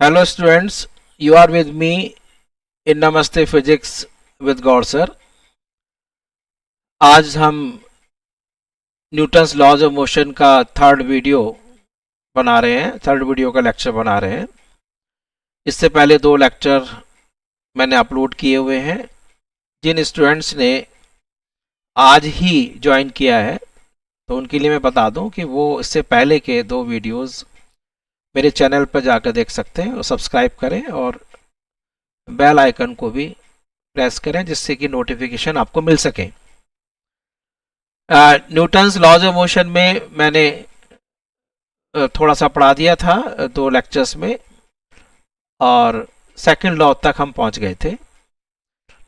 Hello students, you are with me in Namaste Physics with Gaur sir. आज हम Newton's laws of motion का third video का lecture बना रहे हैं। इससे पहले 2 लेक्चर मैंने अपलोड किए हुए हैं। जिन स्टूडेंट्स ने आज ही ज्वाइन किया है तो उनके लिए मैं बता दूं कि वो इससे पहले के 2 वीडियोस मेरे चैनल पर जाकर देख सकते हैं और सब्सक्राइब करें और बेल आइकन को भी प्रेस करें जिससे कि नोटिफिकेशन आपको मिल सके। न्यूटन्स लॉज ऑफ मोशन में मैंने थोड़ा सा पढ़ा दिया था 2 लेक्चर्स में और सेकंड लॉ तक हम पहुंच गए थे।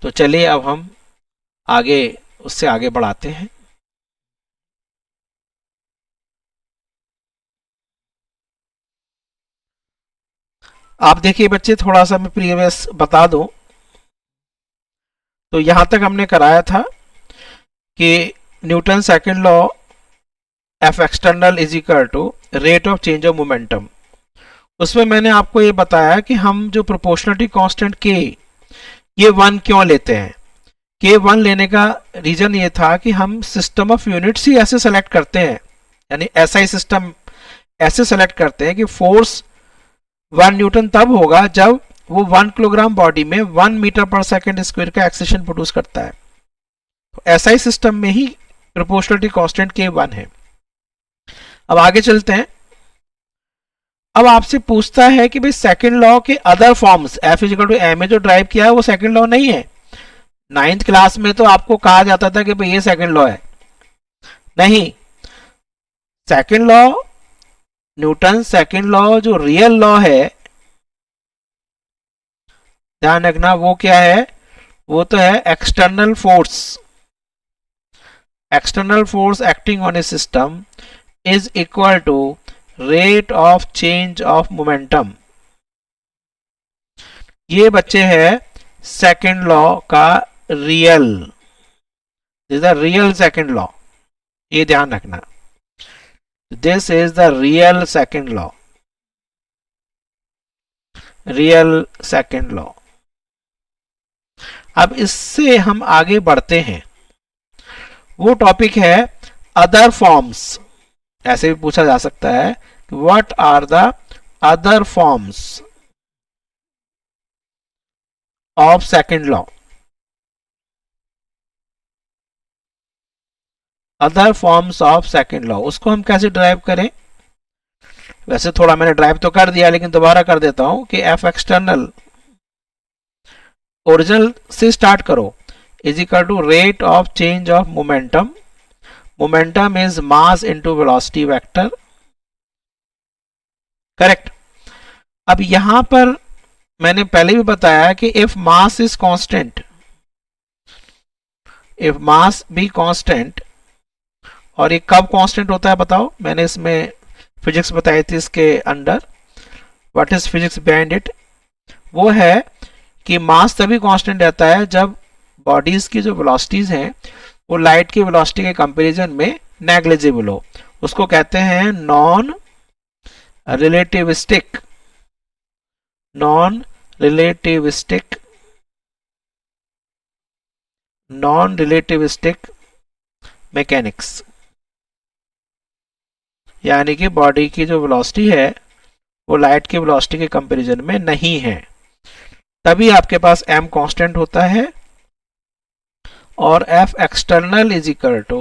तो चलिए अब हम उससे आगे बढ़ाते हैं। आप देखिए बच्चे, थोड़ा सा मैं प्रीवियस बता दूं तो यहां तक हमने कराया था कि Newton second law F external is equal to rate of change of momentum. उसमें मैंने आपको ये बताया कि हम जो प्रोपोर्शनलिटी कांस्टेंट के ये 1 क्यों लेते हैं। के 1 लेने का रीजन ये था कि हम सिस्टम ऑफ यूनिट्स ही ऐसे सेलेक्ट करते हैं, यानी एसआई सिस्टम ऐसे सेलेक्ट करते हैं कि फोर्स 1 न्यूटन तब होगा जब वो 1 किलोग्राम बॉडी में 1 मीटर पर सेकेंड स्क्वायर का एक्सेशन प्रोड्यूस करता है। तो एसआई सिस्टम में ही प्रोपोर्शनलिटी कांस्टेंट के 1 है। अब आगे चलते हैं। अब आपसे पूछता है कि भाई सेकंड लॉ के other forms F is equal to m में जो ड्राइव किया है वो सेकंड लॉ नहीं है। 9th क्लास में तो आपको कहा जाता था कि भाई ये सेकंड लॉ है। नहीं, second law, Newton second law जो रियल लॉ है, ध्यान रखना, वो क्या है? वो तो है external force. External force acting on a system is equal to rate of change of momentum. ये बच्चे है सेकंड लॉ का real, this is the real second law, ये ध्यान रखना। This is the real second law, real second law. अब इससे हम आगे बढ़ते हैं। वो टॉपिक है अदर फॉर्म्स। ऐसे भी पूछा जा सकता है कि what are the other forms of second law. Other forms of second law, उसको हम कैसे ड्राइव करें? वैसे थोड़ा मैंने ड्राइव तो कर दिया, लेकिन दोबारा कर देता हूं कि एफ एक्सटर्नल, ओरिजिनल से स्टार्ट करो, is equal to rate of change of momentum. Momentum is mass into velocity vector, correct. अब यहां पर मैंने पहले भी बताया कि if mass is constant, if mass be constant, और ये कब कांस्टेंट होता है बताओ? मैंने इसमें फिजिक्स बताई थी इसके under. What is physics behind it? वो है कि मास तभी कांस्टेंट रहता है जब बॉडीज की जो वेलोसिटीज हैं वो लाइट की वेलोसिटी के कंपैरिजन में नेग्लिजिबल हो। उसको कहते हैं non relativistic, non relativistic, non relativistic mechanics. यानी कि बॉडी की जो वेलोसिटी है वो लाइट की वेलोसिटी के कंपैरिजन में नहीं है, तभी आपके पास m कांस्टेंट होता है और f external is equal to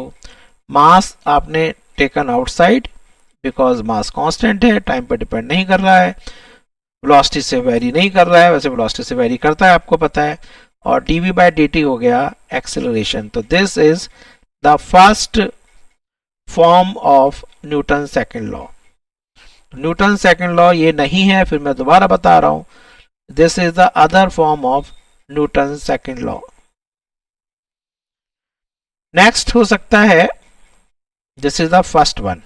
mass आपने taken outside, because mass constant है, टाइम पर डिपेंड नहीं कर रहा है, वेलोसिटी से वेरी नहीं कर रहा है। वैसे वेलोसिटी से वेरी करता है, आपको पता है। और dv बाई dt हो गया एक्सेलरेशन। तो this is the first form of Newton second law. Newton second law ये नहीं है, फिर मैं दोबारा बता रहा हूं, this is the other form of Newton second law. Next हो सकता है, this is the first one,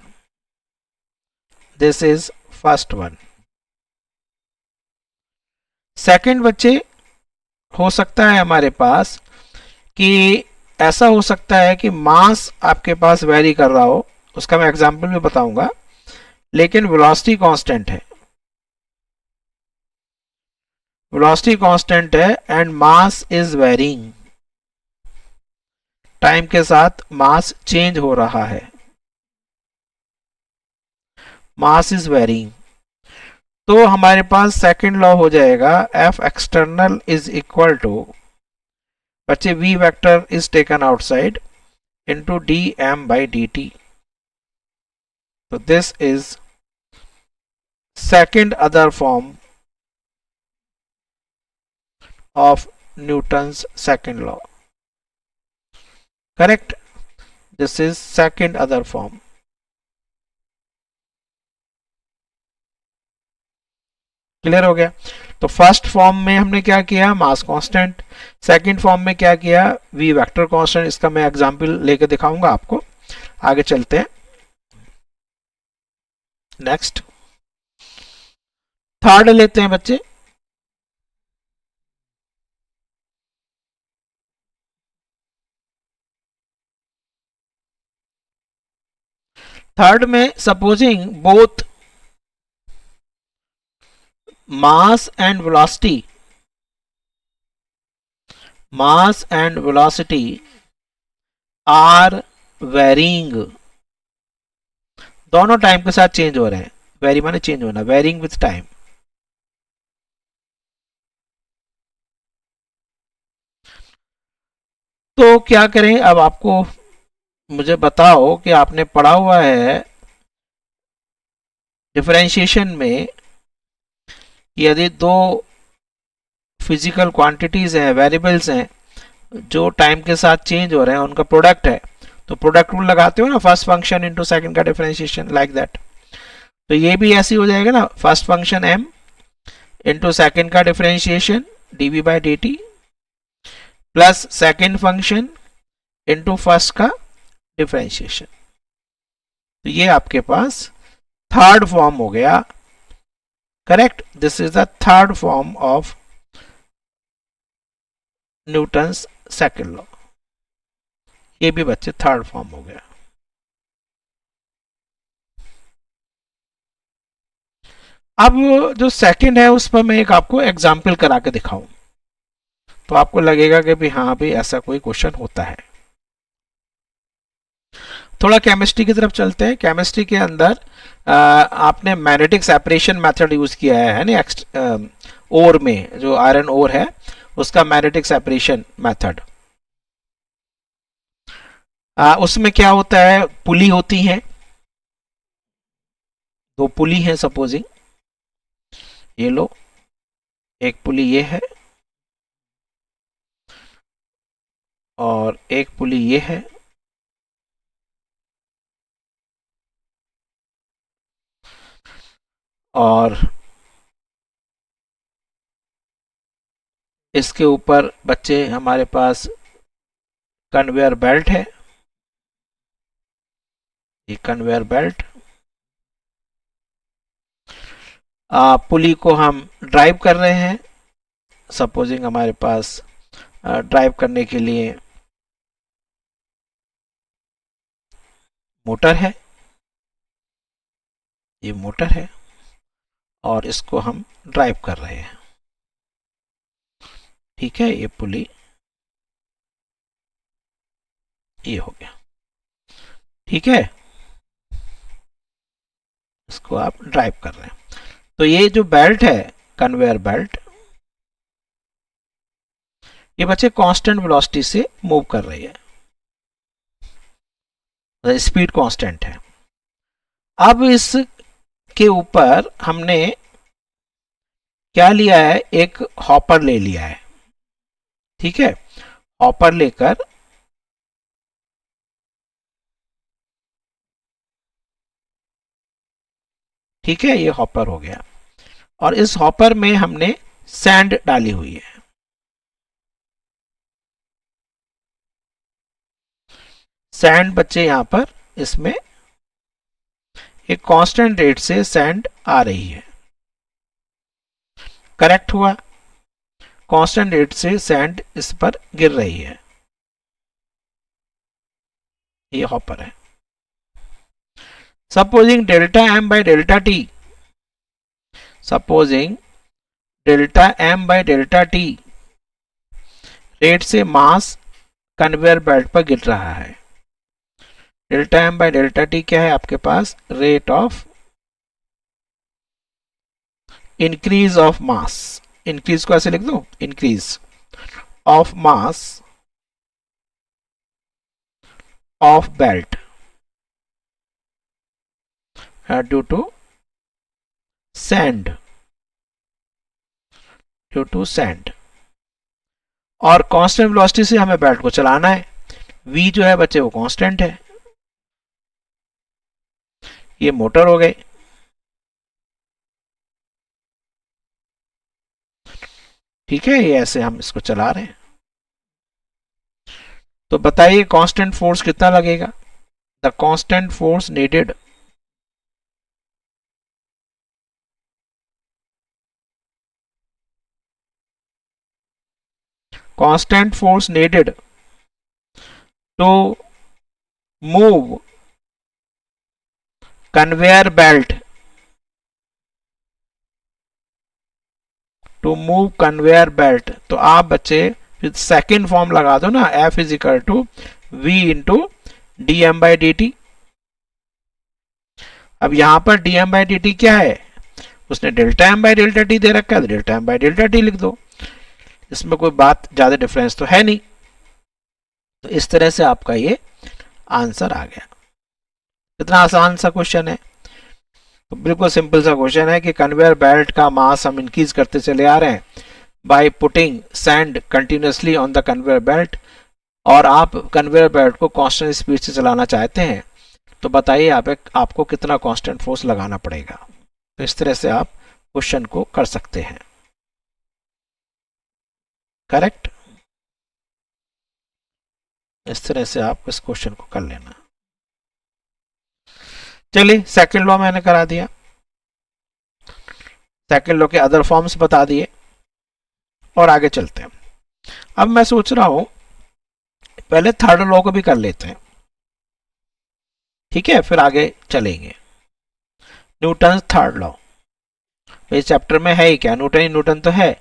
this is first one. Second बच्चे हो सकता है हमारे पास कि ऐसा हो सकता है कि मास आपके पास वेरी कर रहा हो, उसका मैं एग्जांपल भी बताऊंगा, लेकिन वेलोसिटी कांस्टेंट है। वेलोसिटी कांस्टेंट है and mass is varying, time के साथ मास चेंज हो रहा है, मास इज वेरिंग। तो हमारे पास सेकंड लॉ हो जाएगा F external is equal to, बच्चे V vector is taken outside, into D M by D T. तो this is second other form of Newton's second law. Correct? This is second other form. Clear हो गया? तो first form में हमने क्या किया, mass constant. Second form में क्या किया, वी वेक्टर कांस्टेंट। इसका मैं एग्जांपल लेके दिखाऊंगा आपको। आगे चलते हैं। नेक्स्ट थर्ड लेते हैं बच्चे। थर्ड में supposing both mass and velocity are varying, दोनों टाइम के साथ चेंज हो रहे हैं। वेरी माने चेंज होना, वेरिंग विथ टाइम। तो क्या करें, अब आपको मुझे बताओ कि आपने पढ़ा हुआ है डिफरेंशिएशन में, यदि दो फिजिकल क्वांटिटीज हैं, वेरिएबल्स हैं, जो टाइम के साथ चेंज हो रहे हैं, उनका प्रोडक्ट है, तो प्रोडक्ट रूल लगाते हो ना, फर्स्ट फंक्शन इंटू सेकंड का डिफरेंशिएशन, लाइक दैट। तो ये भी ऐसे हो जाएगा ना, first function m into second का differentiation dv by D T, plus second function into first का डिफरेंशिएशन। तो ये आपके पास थर्ड फॉर्म हो गया। Correct? This is the third form of Newton's second law. ये भी बच्चे थर्ड फॉर्म हो गया। अब जो सेकंड है उस पर मैं एक आपको एग्जाम्पल करा के दिखाऊं, तो आपको लगेगा कि भी हाँ भी ऐसा कोई क्वेश्चन होता है। थोड़ा केमिस्ट्री की तरफ चलते हैं। केमिस्ट्री के अंदर आपने मैग्नेटिक सेपरेशन मेथड यूज किया है ना, ओर में जो आयरन ओर है उसका मैग्नेटिक सेपरेशन मेथड। उसमें क्या होता है, पुली होती है, दो पुली है सपोजिंग, ये लो, एक पुली ये है और एक पुली ये है, और इसके ऊपर बच्चे हमारे पास कन्वेयर बेल्ट है, ये कन्वेयर बेल्ट। पुली को हम ड्राइव कर रहे हैं, सपोजिंग हमारे पास ड्राइव करने के लिए मोटर है, ये मोटर है और इसको हम ड्राइव कर रहे हैं। ठीक है, ये पुली ये हो गया। ठीक है, इसको आप ड्राइव कर रहे हैं। तो ये जो बेल्ट है, कन्वेयर बेल्ट, ये बच्चे कांस्टेंट वेलोसिटी से मूव कर रही है, स्पीड कांस्टेंट है। अब इस के ऊपर हमने क्या लिया है, एक हॉपर ले लिया है। ठीक है, हॉपर लेकर ठीक है, ये हॉपर हो गया और इस हॉपर में हमने सैंड डाली हुई है। सैंड बच्चे यहां पर इसमें एक कांस्टेंट रेट से सैंड आ रही है। करेक्ट हुआ, कांस्टेंट रेट से सैंड इस पर गिर रही है, ये हॉपर है। Supposing delta M by delta T, supposing delta M by delta T rate से मास कन्वेयर बेल्ट पर गिर रहा है। Delta M by delta T क्या है आपके पास? Rate of increase of mass. Increase को ऐसे लिख दो, increase of mass of belt due to sand, due to sand. और कांस्टेंट वेलोसिटी से हमें बेल्ट को चलाना है। v जो है बच्चे वो कांस्टेंट है। ये मोटर हो गई। ठीक है, ये ऐसे हम इसको चला रहे हैं। तो बताइए कांस्टेंट फोर्स कितना लगेगा? The constant force needed constant force needed to move conveyor belt to move conveyor belt। तो आप बच्चे फिर सेकेंड फॉर्म लगा दो ना, F is equal to V into D M by D T. अब यहां पर D M by D T क्या है? उसने delta M by delta T दे रखा है, तो delta M by delta T लिख दो। इसमें कोई बात ज्यादा डिफरेंस तो है नहीं। तो इस तरह से आपका ये आंसर आ गया। कितना आसान सा क्वेश्चन है। तो बिल्कुल सिंपल सा क्वेश्चन है कि कन्वेयर बेल्ट का मास हम इंक्रीज करते चले आ रहे हैं by putting sand continuously on the conveyor belt, और आप कन्वेयर बेल्ट को कांस्टेंट स्पीड से चलाना चाहते हैं। तो बताइए आपको कितना कांस्टेंट फोर्स लगाना पड़ेगा। तो इस तरह से आप क्वेश्चन को कर सकते हैं। करेक्ट। इस तरह से आप इस क्वेश्चन को कर लेना। चलिए, सेकंड लॉ मैंने करा दिया, सेकंड लॉ के अदर फॉर्म्स बता दिए, और आगे चलते हैं। अब मैं सोच रहा हूं पहले थर्ड लॉ को भी कर लेते हैं, ठीक है, फिर आगे चलेंगे। न्यूटन थर्ड लॉ इस चैप्टर में है ही क्या? न्यूटन ही न्यूटन तो है।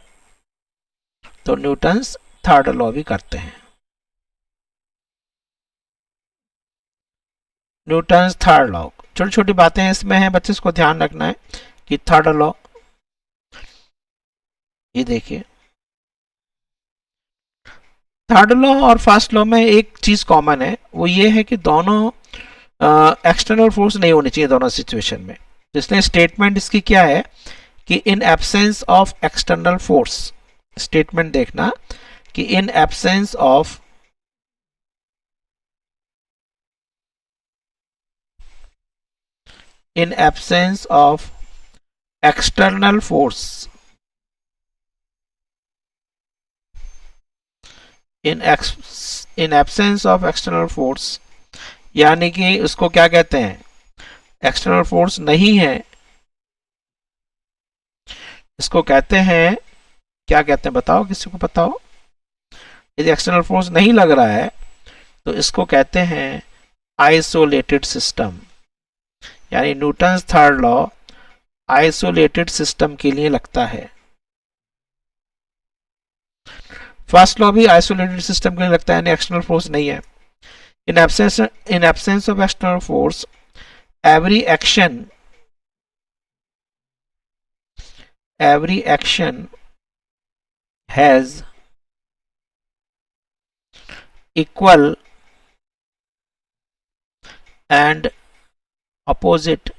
तो न्यूटन थर्ड लॉ भी करते हैं। न्यूटन थर्ड लॉ, छोटी छोटी बातें इसमें हैं बच्चे, इसको ध्यान रखना है कि थर्ड लॉ, ये देखिए थर्ड लॉ और फर्स्ट लॉ में एक चीज कॉमन है, वो ये है कि दोनों एक्सटर्नल फोर्स नहीं होनी चाहिए दोनों सिचुएशन में। इसलिए स्टेटमेंट इसकी क्या है कि in absence of external force, statement देखना कि in absence of external force, in absence of external force, यानी कि उसको क्या कहते हैं? एक्सटर्नल फोर्स नहीं है, इसको कहते हैं, क्या कहते हैं बताओ, किसी को पता हो? यदि एक्सटर्नल फोर्स नहीं लग रहा है तो इसको कहते हैं आइसोलेटेड सिस्टम। यानी Newton third law isolated system के लिए लगता है। फर्स्ट लॉ भी आइसोलेटेड सिस्टम के लिए लगता है, यानी एक्सटर्नल फोर्स नहीं है। In absence of external force every action has equal and opposite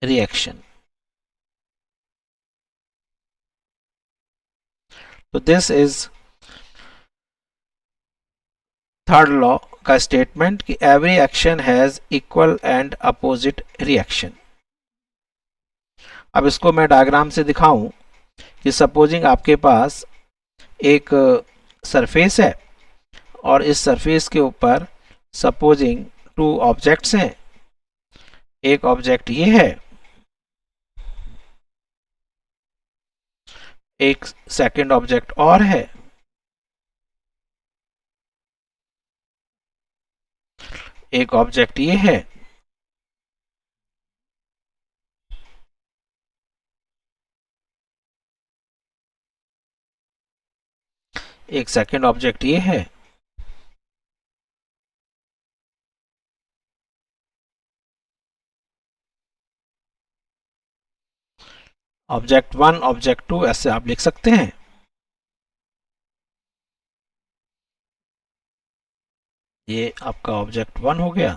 reaction। तो दिस इज थर्ड लॉ का स्टेटमेंट कि every action has equal and opposite reaction. अब इसको मैं डायग्राम से दिखाऊं कि सपोजिंग आपके पास एक सरफेस है और इस सरफेस के ऊपर सपोजिंग टू ऑब्जेक्ट्स हैं। एक ऑब्जेक्ट ये है, एक सेकंड ऑब्जेक्ट और है, एक ऑब्जेक्ट ये है, एक सेकंड ऑब्जेक्ट ये है, ऑब्जेक्ट 1, ऑब्जेक्ट 2 ऐसे आप लिख सकते हैं। ये आपका ऑब्जेक्ट 1 हो गया,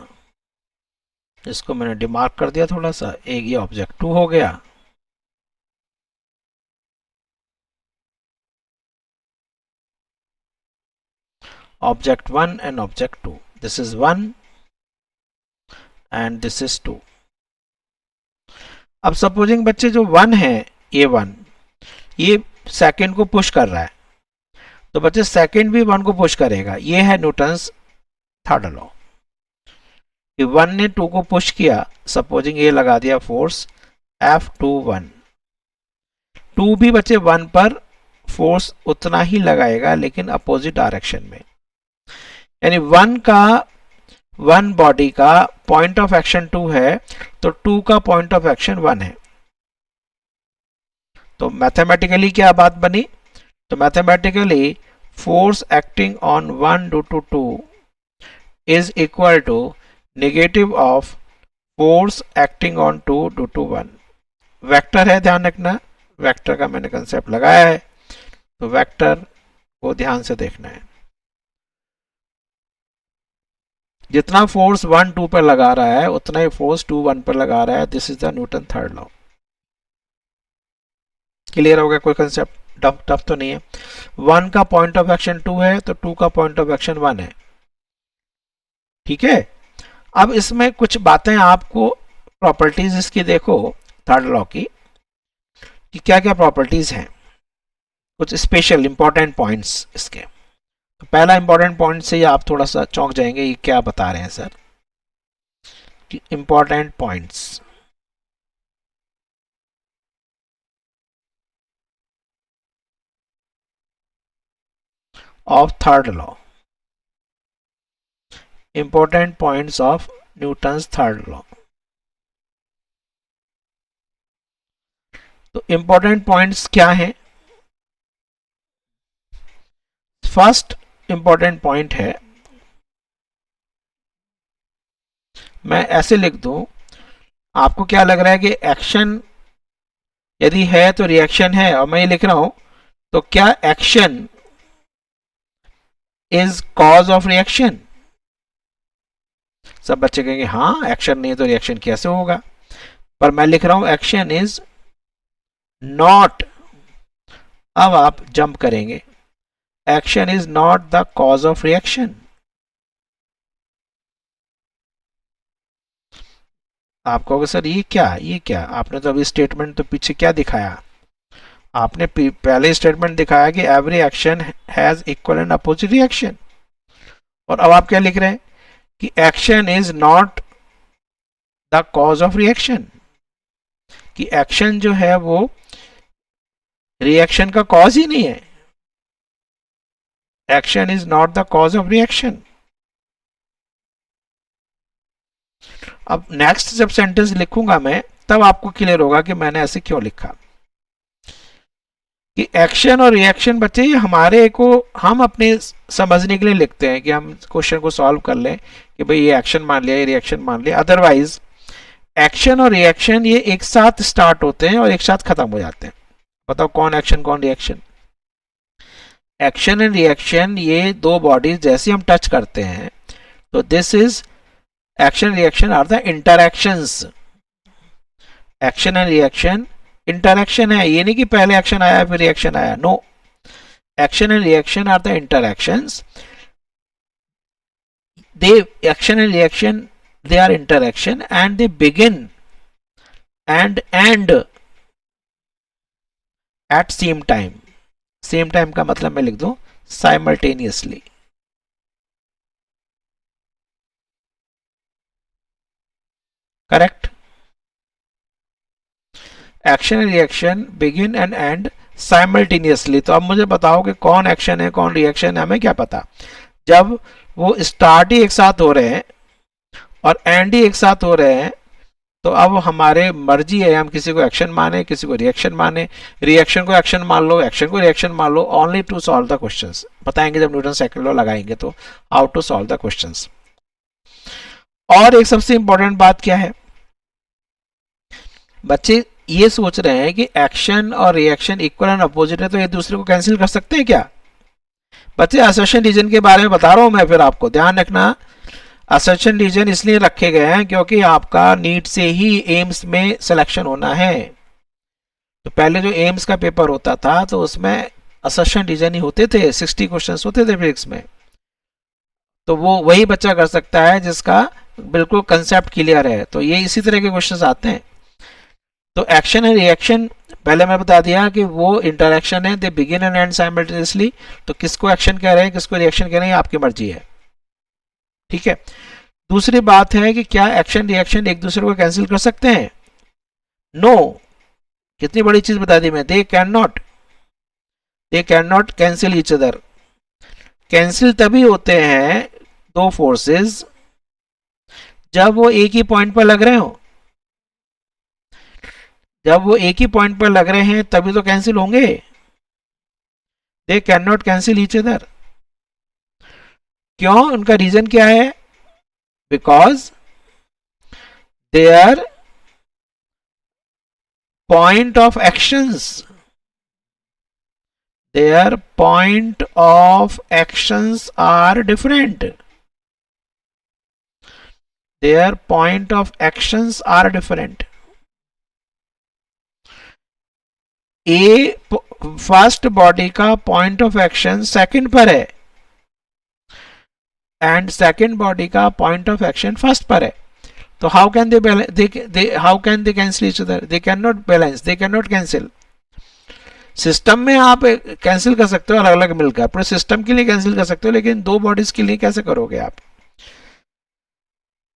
इसको मैंने डिमार्क कर दिया थोड़ा सा। एक ये ऑब्जेक्ट 2 हो गया, object 1 and object 2, this is 1 and this is 2। अब सपोजिंग बच्चे जो 1 है, ये 1 ये सेकंड को पुश कर रहा है, तो बच्चे सेकंड भी 1 को पुश करेगा। ये है न्यूटन्स थर्ड लॉ कि 1 ने 2 को पुश किया, सपोजिंग ये लगा दिया फोर्स F21, 2 भी बच्चे 1 पर फोर्स उतना ही लगाएगा लेकिन अपोजिट डायरेक्शन में। यानी 1 बॉडी का पॉइंट ऑफ एक्शन 2 है, तो 2 का पॉइंट ऑफ एक्शन 1 है। तो मैथमेटिकली क्या बात बनी? तो mathematically force acting on 1 due to 2 is equal to negative of force acting on 2 due to 1। Vector है, ध्यान रखना, वेक्टर का मैंने कंसेप्ट लगाया है, तो वेक्टर को ध्यान से देखना है। जितना फोर्स 1 2 पर लगा रहा है उतना ही फोर्स 2 1 पर लगा रहा है। This is the Newton third law. Clear हो गया? कोई कंसेप्ट टफ तो नहीं है। 1 का पॉइंट ऑफ एक्शन 2 है, तो 2 का पॉइंट ऑफ एक्शन 1 है। ठीक है। अब इसमें कुछ बातें आपको, प्रॉपर्टीज इसकी देखो थर्ड लॉ की, कि क्या क्या प्रॉपर्टीज हैं, कुछ स्पेशल इंपॉर्टेंट पॉइंट्स इसके। तो पहला इंपॉर्टेंट पॉइंट से ही आप थोड़ा सा चौंक जाएंगे, ये क्या बता रहे हैं सर, कि important points of third law, important points of Newton's third law. तो इंपॉर्टेंट पॉइंट्स क्या हैं? फर्स्ट इंपॉर्टेंट पॉइंट है, मैं ऐसे लिख दूं, आपको क्या लग रहा है कि एक्शन यदि है तो रिएक्शन है, और मैं ये लिख रहा हूं, तो क्या action is cause of reaction? सब बच्चे कहेंगे हाँ, एक्शन नहीं है तो रिएक्शन कैसे होगा, पर मैं लिख रहा हूं एक्शन इज नॉट। अब आप जंप करेंगे, action is not the cause of reaction. आप कहोगे सर ये क्या आपने तो अभी स्टेटमेंट तो पीछे क्या दिखाया, आपने पहले स्टेटमेंट दिखाया कि every action has equal and opposite reaction, और अब आप क्या लिख रहे हैं कि action is not the cause of reaction, कि एक्शन जो है वो रिएक्शन का कॉज ही नहीं है। Action is not the cause of reaction. अब नेक्स्ट जब सेंटेंस लिखूंगा मैं, तब आपको क्लियर होगा कि मैंने ऐसे क्यों लिखा, कि एक्शन और रिएक्शन बच्चे हमारे को हम अपने समझने के लिए लिखते हैं, कि हम क्वेश्चन को सॉल्व कर लें कि भाई ये एक्शन मान लिया, ये रिएक्शन मान लिया। अदरवाइज एक्शन और रिएक्शन ये एक साथ स्टार्ट होते हैं और एक साथ खत्म हो जाते हैं। बताओ कौन एक्शन कौन रिएक्शन? एक्शन एंड रिएक्शन ये दो बॉडीज जैसे हम टच करते हैं, तो this is action reaction are the interactions. Action and reaction interaction है, ये नहीं कि पहले एक्शन आया फिर रिएक्शन आया, no. Action and reaction are the interactions. They action and reaction they are interaction and they begin and end at same time। same time का मतलब मैं लिख दूं simultaneously। Correct? Action and reaction begin and and simultaneously. तो अब मुझे बताओ कि कौन एक्शन है कौन रिएक्शन है, हमें क्या पता? जब वो स्टार्ट ही एक साथ हो रहे हैं और एंड ही एक साथ हो रहे हैं, तो अब हमारे मर्जी है, हम किसी को एक्शन माने, किसी को रिएक्शन माने, रिएक्शन को एक्शन मान लो, एक्शन को रिएक्शन मान लो, only to solve the questions. बताएंगे जब न्यूटन सेकंड लॉ लगाएंगे तो how to solve the questions. और एक सबसे इंपॉर्टेंट बात क्या है, बच्चे ये सोच रहे हैं कि एक्शन और रिएक्शन इक्वल एंड अपोजिट है तो ये दूसरे को कैंसिल कर सकते हैं क्या? बच्चे असर्शन रीजन के बारे में बता रहा हूं मैं, फिर आपको ध्यान रखना। असर्शन रीजन इसलिए रखे गए हैं क्योंकि आपका नीट से ही एम्स में सिलेक्शन होना है। तो पहले जो एम्स का पेपर होता था तो उसमें असर्शन रीजन ही होते थे, 60 क्वेश्चंस होते थे फिजिक्स में। तो वो वही बच्चा कर सकता है जिसका बिल्कुल कंसेप्ट क्लियर है। तो ये इसी तरह के क्वेश्चंस आते हैं। तो एक्शन एंड रिएक्शन पहले मैं बता दिया कि वो इंटरएक्शन है, they begin and and simultaneously. तो किसको एक्शन कह रहे हैं, किसको रिएक्शन कह रहे हैं, आपकी मर्जी है। ठीक है। दूसरी बात है कि क्या एक्शन रिएक्शन एक दूसरे को कैंसिल कर सकते हैं? नो। कितनी बड़ी चीज बता दी मैं, they can not cancel each other. Cancel तभी होते हैं दो फोर्सेस जब वो एक ही पॉइंट पर लग रहे हो। जब वो एक ही पॉइंट पर लग रहे हैं तभी तो कैंसिल होंगे। They can not cancel each other. क्यों? उनका रीजन क्या है? Because their point of actions, their point of actions are different. Their point of actions are different. A first body का पॉइंट ऑफ एक्शन सेकंड पर है and second body का point of action first पर है। तो how can they cancel each other? They can not balance, they can not cancel. System में आप cancel कर सकते हो अलग अलग मिलकर, पूरे सिस्टम के लिए कैंसिल कर सकते हो, लेकिन दो बॉडीज के लिए कैसे करोगे आप?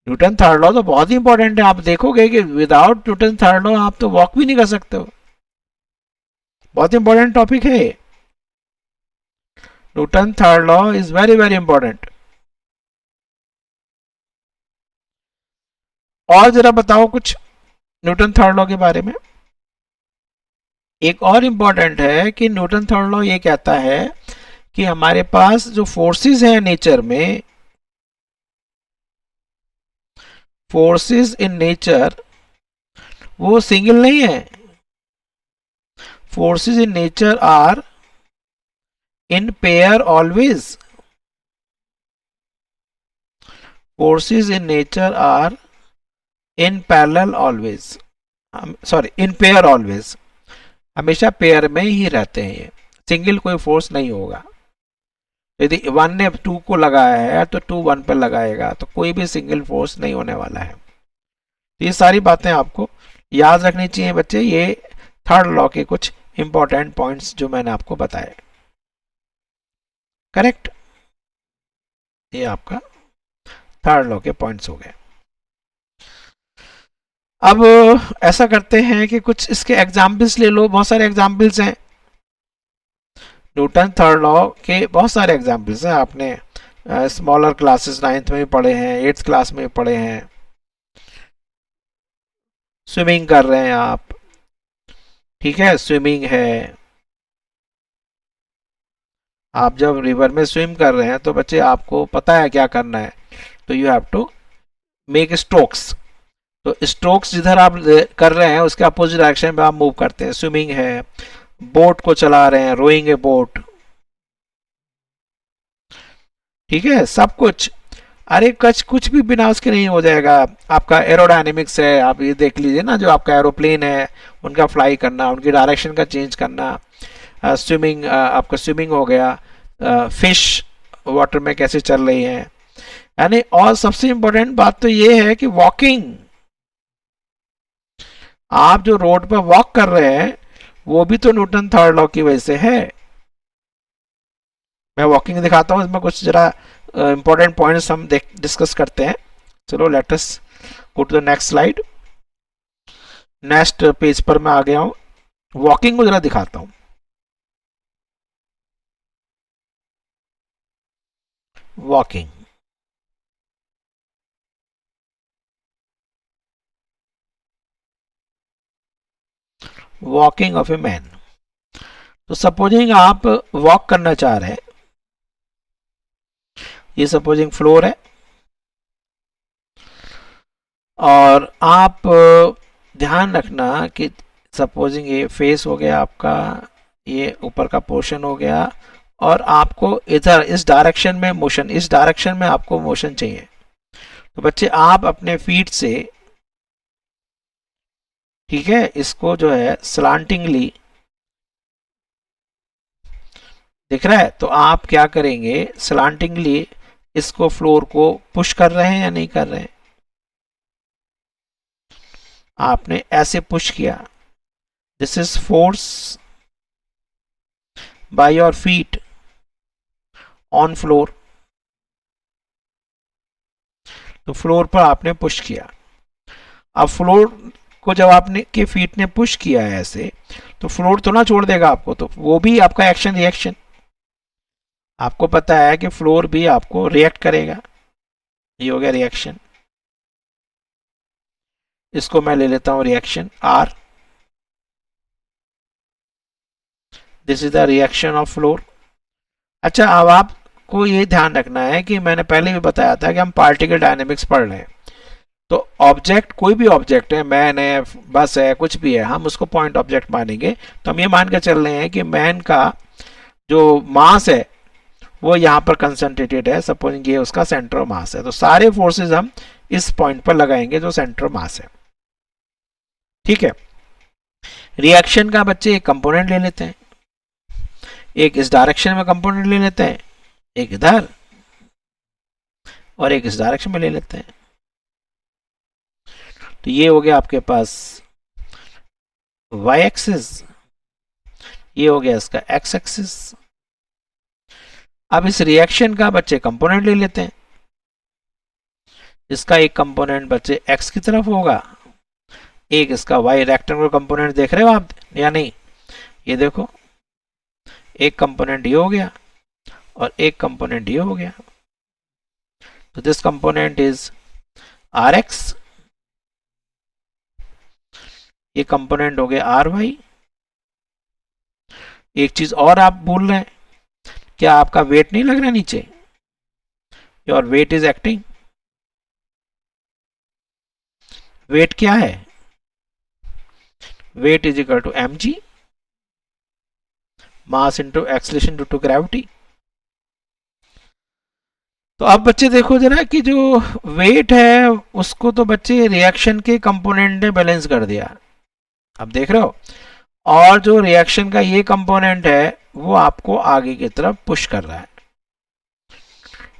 न्यूटन थर्ड लॉ तो बहुत ही इंपॉर्टेंट है। आप देखोगे कि विदाउट न्यूटन थर्ड लॉ आप तो वॉक भी नहीं कर सकते हो। बहुत इंपॉर्टेंट टॉपिक है। Newton third law is very very important. और जरा बताओ कुछ न्यूटन थर्ड लॉ के बारे में। एक और इंपॉर्टेंट है कि न्यूटन थर्ड लॉ ये कहता है कि हमारे पास जो फोर्सेस हैं नेचर में, फोर्सेस इन नेचर वो सिंगल नहीं है। Forces in nature are in pair always. Forces in nature are in parallel always, sorry in pair always. हमेशा पेयर में ही रहते हैं ये, सिंगल कोई फोर्स नहीं होगा। यदि वन ने टू को लगाया है तो टू वन पर लगाएगा, तो कोई भी सिंगल फोर्स नहीं होने वाला है। ये सारी बातें आपको याद रखनी चाहिए बच्चे। ये थर्ड लॉ के कुछ इंपॉर्टेंट पॉइंट्स जो मैंने आपको बताए। करेक्ट? ये आपका थर्ड लॉ के पॉइंट्स हो गए। अब ऐसा करते हैं कि कुछ इसके एग्जाम्पल्स ले लो। बहुत सारे एग्जाम्पल्स हैं न्यूटन थर्ड लॉ के, बहुत सारे एग्जाम्पल्स हैं। आपने स्मॉलर क्लासेस 9th में भी पढ़े हैं, 8th क्लास में भी पढ़े हैं। स्विमिंग कर रहे हैं आप, ठीक है, स्विमिंग है। आप जब रिवर में स्विम कर रहे हैं तो बच्चे आपको पता है क्या करना है। तो you have to make strokes. तो स्ट्रोक्स जिधर आप कर रहे हैं उसके अपोजिट डायरेक्शन में आप मूव करते हैं। स्विमिंग है, बोट को चला रहे हैं, रोइंग ए बोट, ठीक है, सब कुछ। अरे कुछ भी बिना उसके नहीं हो जाएगा। आपका एरोडायनेमिक्स है, आप ये देख लीजिए ना, जो आपका एरोप्लेन है उनका फ्लाई करना, उनकी डायरेक्शन का चेंज करना। स्विमिंग, आपका स्विमिंग हो गया। फिश वाटर में कैसे चल रही हैं, यानी। और सबसे इंपॉर्टेंट बात तो ये है कि वॉकिंग, आप जो रोड पर वॉक कर रहे हैं वो भी तो न्यूटन थर्ड लॉ की वजह से है। मैं वॉकिंग दिखाता हूँ, इसमें कुछ जरा इंपॉर्टेंट पॉइंट्स हम डिस्कस करते हैं। चलो let us go to the next slide. Next page पर मैं आ गया हूँ। वॉकिंग को जरा दिखाता हूँ। Walking, walking of a man. तो सपोजिंग आप वॉक करना चाह रहे हैं, ये सपोजिंग फ्लोर है, और आप ध्यान रखना कि सपोजिंग ये फेस हो गया आपका, ये ऊपर का पोर्शन हो गया, और आपको इधर इस डायरेक्शन में मोशन, इस डायरेक्शन में आपको मोशन चाहिए। तो बच्चे आप अपने फीट से, ठीक है, इसको जो है स्लांटिंगली दिख रहा है, तो आप क्या करेंगे, स्लांटिंगली इसको फ्लोर को पुश कर रहे हैं या नहीं कर रहे हैं। आपने ऐसे पुश किया, this is force by your feet on floor. तो फ्लोर पर आपने पुश किया। अब फ्लोर को जब आपने के फीट ने पुश किया है ऐसे, तो फ्लोर तो ना छोड़ देगा आपको, तो वो भी आपका एक्शन रिएक्शन। आपको पता है कि फ्लोर भी आपको रिएक्ट करेगा, ये हो गया रिएक्शन। इसको मैं ले लेता हूं reaction R, this is the reaction of floor. अच्छा, अब आपको ये ध्यान रखना है कि मैंने पहले भी बताया था कि हम पार्टिकल डायनेमिक्स पढ़ रहे हैं। तो ऑब्जेक्ट, कोई भी ऑब्जेक्ट है, मैन है, बस है, कुछ भी है, हम उसको पॉइंट ऑब्जेक्ट मानेंगे। तो हम ये मान कर चल रहे हैं कि मैन का जो मास है वो यहाँ पर कंसंट्रेटेड है, सपोजिंग ये उसका सेंटर ऑफ मास है। तो सारे फोर्सेस हम इस पॉइंट पर लगाएंगे जो सेंटर ऑफ मास है, ठीक है। रिएक्शन का बच्चे एक कंपोनेंट ले लेते हैं, एक इस डायरेक्शन में कंपोनेंट ले लेते हैं, एक इधर, और एक इस डायरेक्शन में ले लेते हैं। तो ये हो गया आपके पास y एक्सिस, ये हो गया इसका x एक्सिस। अब इस रिएक्शन का बच्चे कंपोनेंट ले लेते हैं, इसका एक कंपोनेंट बच्चे x की तरफ होगा, एक इसका y रेक्टेंगुलर कंपोनेंट देख रहे हो आप या नहीं, ये देखो, एक कंपोनेंट ये हो गया और एक कंपोनेंट ये हो गया। तो दिस कंपोनेंट इज rx, ये कंपोनेंट हो गया ry। एक चीज और आप भूल रहे हैं, क्या आपका वेट नहीं लग रहा नीचे, your weight is acting. Weight क्या है, weight is equal to mg, mass into acceleration to gravity. तो अब बच्चे देखो जरा कि जो वेट है उसको तो बच्चे रिएक्शन के कंपोनेंट ने बैलेंस कर दिया, अब देख रहे हो, और जो रिएक्शन का ये कंपोनेंट है वो आपको आगे की तरफ पुश कर रहा है।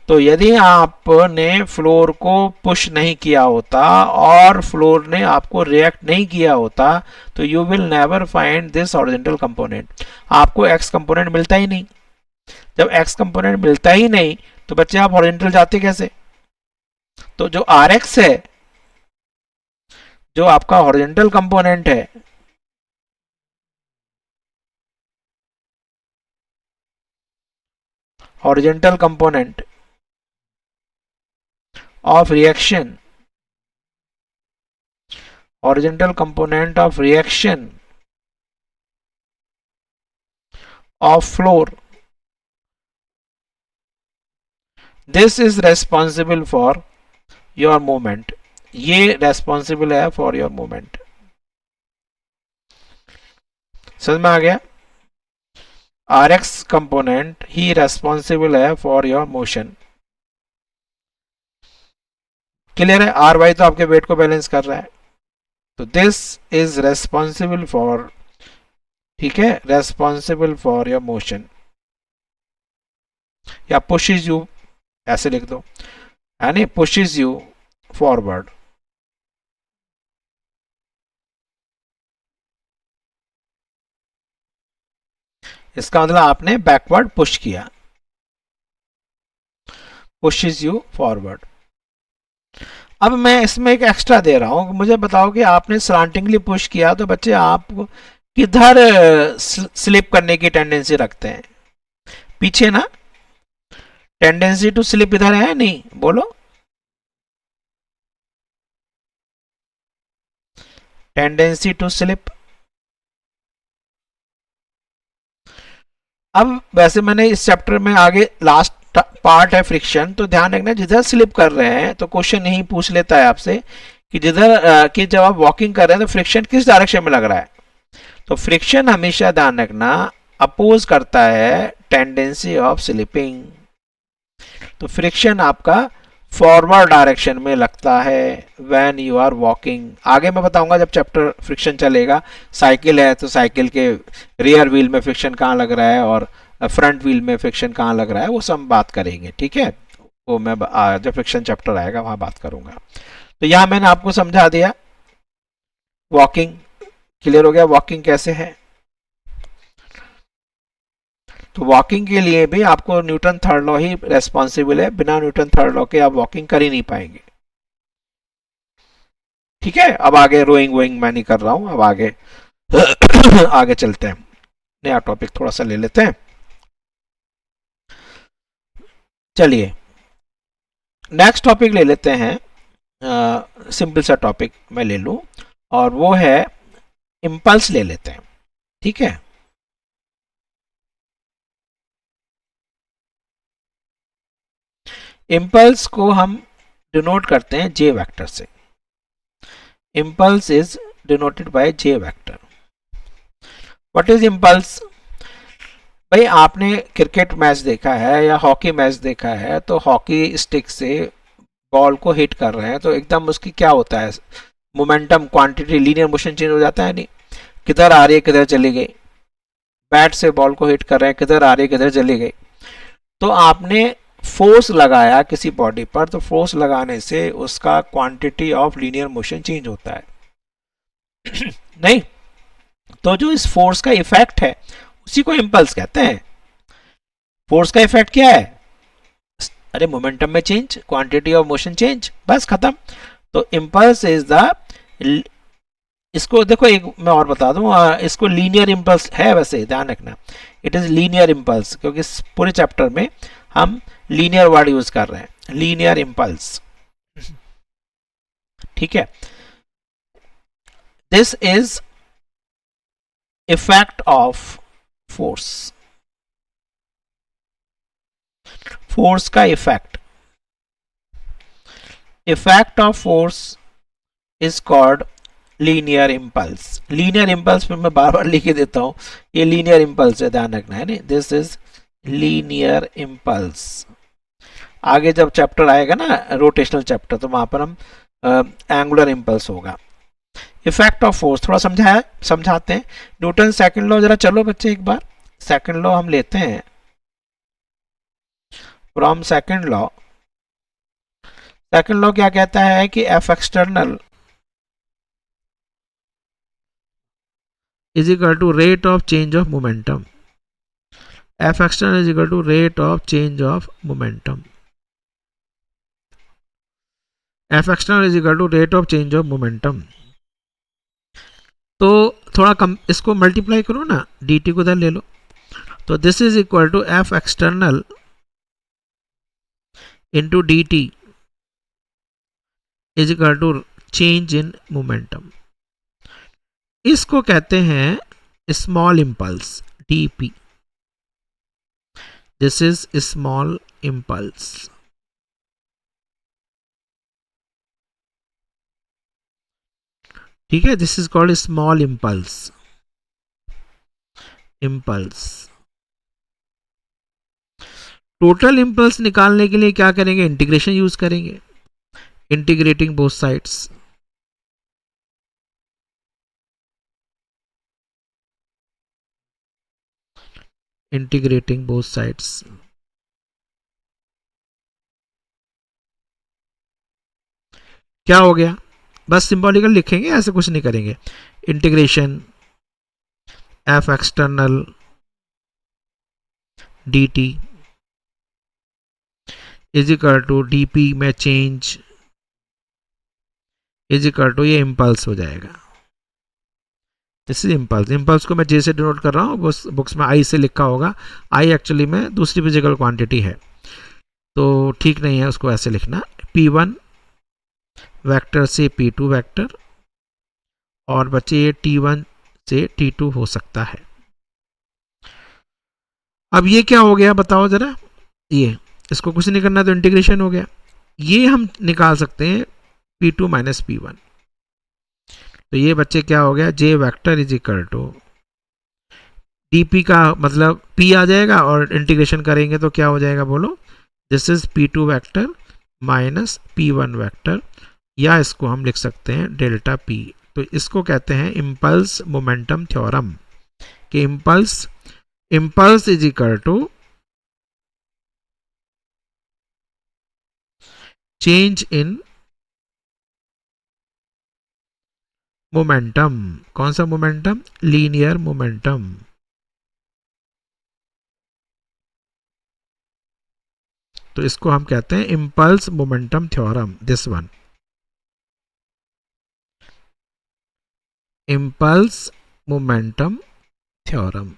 तो यदि आपने फ्लोर को पुश नहीं किया होता और फ्लोर ने आपको रिएक्ट नहीं किया होता, तो you will never find this horizontal component, आपको एक्स कंपोनेंट मिलता ही नहीं। जब एक्स कंपोनेंट मिलता ही नहीं तो बच्चे आप हॉरिजॉन्टल जाते कैसे। तो जो आर एक्स है, जो आपका हॉरिजॉन्टल कंपोनेंट है, horizontal component of reaction, horizontal component of reaction of floor, this is responsible for your movement, ये responsible है for your movement। समझ में आ गया, आर एक्स कंपोनेंट ही रेस्पॉन्सिबल है फॉर योर मोशन। क्लियर है, आर वाई तो आपके वेट को बैलेंस कर रहा है, तो दिस इज रेस्पॉन्सिबल फॉर, ठीक है, रेस्पॉन्सिबल फॉर योर मोशन, या पुशेस यू, ऐसे लिख दो, यानी पुशेस यू फॉरवर्ड। इसका मतलब आपने बैकवर्ड पुश किया, पुशेस यू फॉरवर्ड। अब मैं इसमें एक एक्स्ट्रा दे रहा हूं, मुझे बताओ कि आपने स्लांटिंगली पुश किया तो बच्चे आप किधर स्लिप करने की टेंडेंसी रखते हैं, पीछे ना, टेंडेंसी टू स्लिप इधर है नहीं, बोलो, टेंडेंसी टू स्लिप, अब वैसे मैंने इस चैप्टर में आगे लास्ट पार्ट है फ्रिक्शन, तो ध्यान रखना जिधर स्लिप कर रहे हैं तो क्वेश्चन यही पूछ लेता है आपसे कि जिधर कि जब आप वॉकिंग कर रहे हैं तो फ्रिक्शन किस डायरेक्शन में लग रहा है। तो फ्रिक्शन हमेशा ध्यान रखना अपोज करता है टेंडेंसी ऑफ स्लिपिंग। तो फ्रिक्शन आपका फॉरवर्ड डायरेक्शन में लगता है व्हेन यू आर वॉकिंग। आगे मैं बताऊंगा जब चैप्टर फ्रिक्शन चलेगा। साइकिल है तो साइकिल के रियर व्हील में फ्रिक्शन कहाँ लग रहा है और फ्रंट व्हील में फ्रिक्शन कहाँ लग रहा है, वो सब बात करेंगे, ठीक है। वो मैं जब फ्रिक्शन चैप्टर आएगा वहां बात करूंगा। तो यहाँ मैंने आपको समझा दिया वॉकिंग, क्लियर हो गया वॉकिंग कैसे है। तो वॉकिंग के लिए भी आपको न्यूटन थर्ड लॉ ही रेस्पॉन्सिबल है, बिना न्यूटन थर्ड लॉ के आप वॉकिंग कर ही नहीं पाएंगे, ठीक है। अब आगे रोइंग वोइंग मैं नहीं कर रहा हूं, अब आगे आगे चलते हैं, नया टॉपिक थोड़ा सा ले लेते हैं। चलिए नेक्स्ट टॉपिक ले लेते हैं, सिंपल सा टॉपिक मैं ले लूं और वो है इम्पल्स ले लेते हैं, ठीक है। इम्पल्स को हम डिनोट करते हैं जे वेक्टर से। Impulse is denoted by J vector. What is impulse? भाई आपने क्रिकेट मैच देखा है या हॉकी मैच देखा है, तो हॉकी स्टिक से बॉल को हिट कर रहे हैं तो एकदम उसकी क्या होता है, momentum, quantity, linear motion change हो जाता है नहीं, किधर आ रही है किधर चली गई। बैट से बॉल को हिट कर रहे हैं, किधर आ रही है किधर चली गई। तो आपने फोर्स लगाया किसी बॉडी पर, तो फोर्स लगाने से उसका quantity of linear motion change होता है नहीं। तो जो इस फोर्स का इफेक्ट है उसी को इम्पल्स कहते हैं। फोर्स का इफेक्ट क्या है? अरे मोमेंटम में change, quantity of motion change, बस खत्म। तो इम्पल्स इज द, इसको देखो एक मैं और बता दूं, इसको लीनियर इम्पल्स है, वैसे ध्यान रखना इट इज लीनियर इम्पल्स, क्योंकि पूरे चैप्टर में हम लीनियर वर्ड यूज कर रहे हैं, लीनियर इम्पल्स, ठीक है। This is effect of force, force का effect, effect of force is called linear impulse. Linear impulse में मैं बार बार लिख देता हूं, ये लीनियर इम्पल्स है, ध्यान रखना है। नहीं, दिस इज लीनियर इम्पल्स। आगे जब चैप्टर आएगा ना रोटेशनल चैप्टर, तो वहां पर हम एंगुलर इम्पल्स होगा। इफेक्ट ऑफ फोर्स थोड़ा समझाते हैं। न्यूटन सेकंड लॉ जरा चलो बच्चे एक बार सेकंड लॉ हम लेते हैं। From second law, second law क्या कहता है कि F external is equal to rate of change of momentum. F external is equal to rate of change of momentum. F external is equal to rate of change of momentum. तो थोड़ा कम इसको multiply करो ना, dt को इधर ले लो, तो this is equal to F external into dt is equal to change in momentum. इसको कहते हैं small impulse, dp। This is small impulse, ठीक है। This is called small impulse, impulse. Total impulse निकालने के लिए क्या करेंगे, इंटीग्रेशन यूज करेंगे, integrating both sides. Integrating both sides, क्या हो गया, बस सिंबॉलिकल लिखेंगे, ऐसे कुछ नहीं करेंगे। Integration F external dt is equal to dp में चेंज इज इक्वल टू, ये इम्पल्स हो जाएगा। This is impulse. इम्पल्स को मैं जे से डिनोट कर रहा हूँ, बुक्स में आई से लिखा होगा, आई एक्चुअली में दूसरी फिजिकल क्वांटिटी है, तो ठीक नहीं है उसको ऐसे लिखना। p1 वेक्टर से p2 वेक्टर, और बच्चे ये t1 से t2 हो सकता है। अब ये क्या हो गया बताओ जरा, ये इसको कुछ नहीं करना तो इंटीग्रेशन हो गया। ये हम निकाल सकते हैं P2 माइनस P1। तो ये बच्चे क्या हो गया, J vector is equal to dp का मतलब p आ जाएगा और इंटीग्रेशन करेंगे तो क्या हो जाएगा बोलो, this is P2 vector minus P1 vector, या इसको हम लिख सकते हैं डेल्टा p। तो इसको कहते हैं इम्पल्स मोमेंटम थ्योरम कि impulse is equal to change in momentum. कौन सा मोमेंटम, लीनियर मोमेंटम। तो इसको हम कहते हैं impulse momentum theorem, this one, impulse momentum theorem.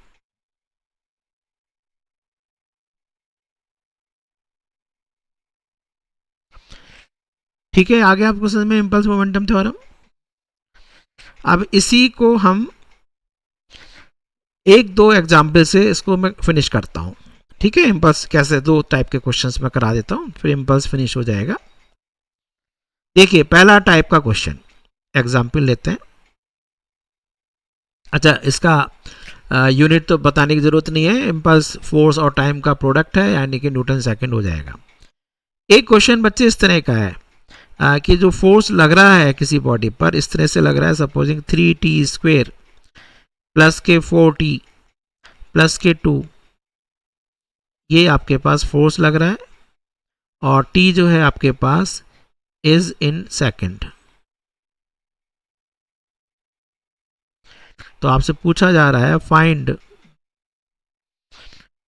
ठीक है, आगे आपको समझ में इम्पल्स मोमेंटम थ्योरम। अब इसी को हम एक दो एग्जाम्पल से इसको मैं फिनिश करता हूं। ठीक है, इम्पल्स कैसे, दो टाइप के क्वेश्चंस मैं करा देता हूं, फिर इम्पल्स फिनिश हो जाएगा। देखिए पहला टाइप का क्वेश्चन एग्जाम्पल लेते हैं। अच्छा, इसका यूनिट तो बताने की जरूरत नहीं है, इम्पल्स फोर्स और टाइम का प्रोडक्ट है, यानी कि न्यूटन सेकंड हो जाएगा। एक क्वेश्चन बच्चे इस तरह का है कि जो फोर्स लग रहा है किसी बॉडी पर, इस तरह से लग रहा है, सपोजिंग 3t² प्लस के 4t प्लस के 2, ये आपके पास फोर्स लग रहा है, और t जो है आपके पास इज इन सेकंड। तो आपसे पूछा जा रहा है फाइंड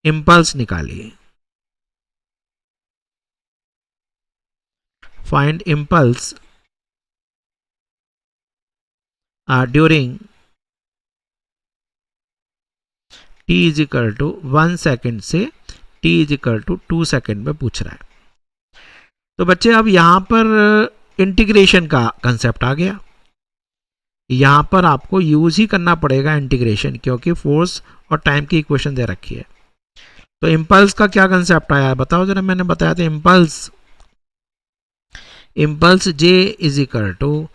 इम्पल्स निकालिए, find impulse during t is equal to 1 second से t is equal to 2 second में पूछ रहा है। तो बच्चे अब यहां पर इंटीग्रेशन का कंसेप्ट आ गया, यहां पर आपको यूज ही करना पड़ेगा इंटीग्रेशन, क्योंकि फोर्स और टाइम की इक्वेशन दे रखी है। तो इम्पल्स का क्या कंसेप्ट आया बताओ जरा, मैंने बताया था impulse J is equal to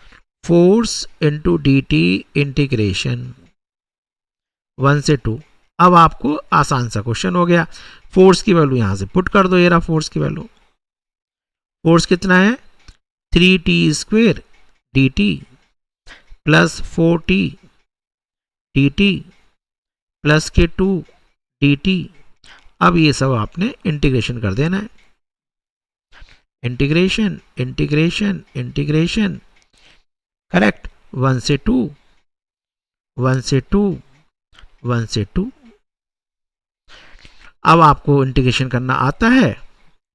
force into dt integration 1 से 2। अब आपको आसान सा क्वेश्चन हो गया, फोर्स की वैल्यू यहां से पुट कर दो, ये रहा फोर्स की वैल्यू। फोर्स कितना है, 3t² dt plus 4t dt plus के 2 dt। अब ये सब आपने इंटीग्रेशन कर देना है, इंटीग्रेशन इंटीग्रेशन इंटीग्रेशन, करेक्ट, 1 से 2 1 से 2 1 से 2। अब आपको इंटीग्रेशन करना आता है,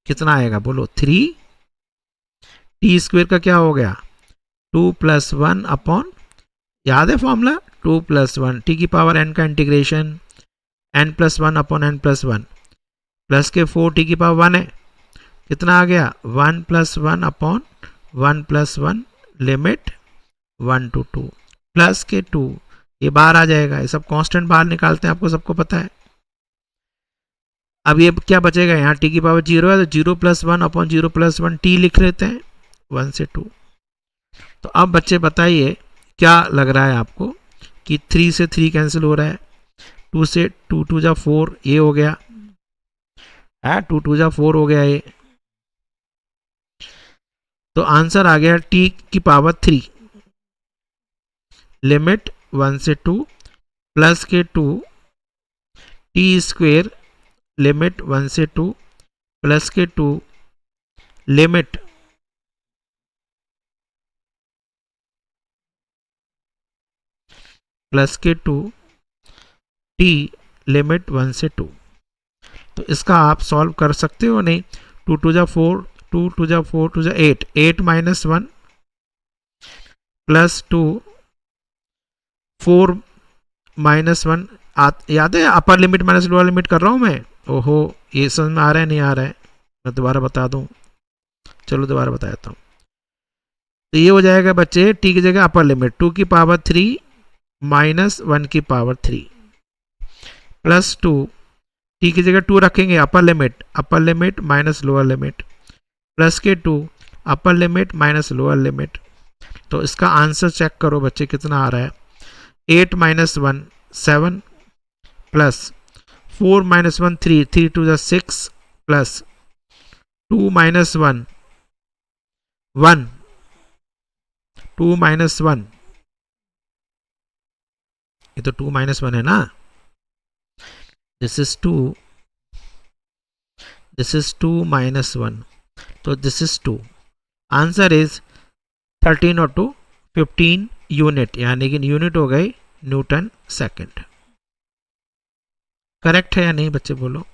कितना आएगा बोलो, 3t² का क्या हो गया, 2 + 1 अपॉन, याद है फॉर्मूला, 2 + 1 t की पावर n का integration n + 1 upon n + 1 plus के 4 t की पावर 1 है, कितना आ गया, 1 + 1 अपॉन 1 + 1 लिमिट 1 to 2 प्लस के 2, ये बाहर आ जाएगा, ये सब कांस्टेंट बाहर निकालते हैं, आपको सबको पता है। अब ये क्या बचेगा, यहाँ t की पावर 0 है, तो 0 + 1 अपॉन 0 + 1 t लिख लेते हैं, 1 से 2। तो अब बच्चे बताइए क्या लग रहा है आपको कि 3 से 3 कैंसिल हो रहा है, 2 से 2 2 जा 4, ये हो गया, 2 2 जा 4 हो गया ये। तो आंसर आ गया t की पावर 3 लिमिट 1 से 2 प्लस के 2 t² लिमिट 1 से 2 प्लस के 2 लिमिट प्लस के 2 t लिमिट 1 से 2। तो इसका आप सॉल्व कर सकते हो नहीं, 2 2 जा 4 2 2 जा 4 2 जा 8 8 - 1 प्लस 2 4 - 1, याद है upper limit minus lower limit कर रहा हूं मैं, ओहो ये समझ में आ रहा है नहीं आ रहा है, मैं दोबारा बता दूं, चलो दोबारा बता देता हूं। तो ये हो जाएगा बच्चे t की जगह अपर लिमिट 2 की पावर 3 - 1 की पावर 3 प्लस 2 टी की जगह 2 रखेंगे, upper limit minus lower limit, plus के 2 upper limit minus lower limit. तो इसका आंसर चेक करो बच्चे कितना आ रहा है। 8 minus 1 7 plus 4 minus 1 3 3 two 6 plus 2 minus 1 1 2 minus 1, ये तो 2 माइनस 1 है ना, this is 2, this is 2 minus 1, तो दिस इज 2। आंसर इज 13 और 2 15 यूनिट, यानी कि यूनिट हो गई न्यूटन सेकंड। करेक्ट है या नहीं बच्चे बोलो?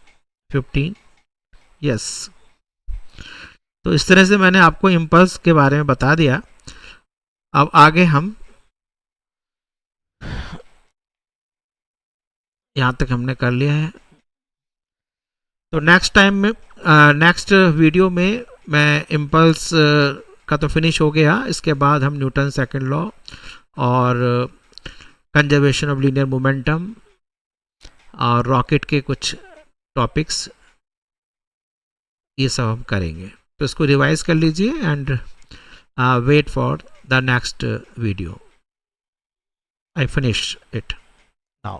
15, यस। तो इस तरह से मैंने आपको इम्पल्स के बारे में बता दिया। अब आगे हम, यहाँ तक हमने कर लिया है, तो नेक्स्ट टाइम में नेक्स्ट वीडियो में मैं इम्पल्स का तो फिनिश हो गया, इसके बाद हम न्यूटन सेकंड लॉ और कंजर्वेशन ऑफ लीनियर मोमेंटम और रॉकेट के कुछ टॉपिक्स, ये सब हम करेंगे। तो इसको रिवाइज कर लीजिए and wait for the next video. I finish it now.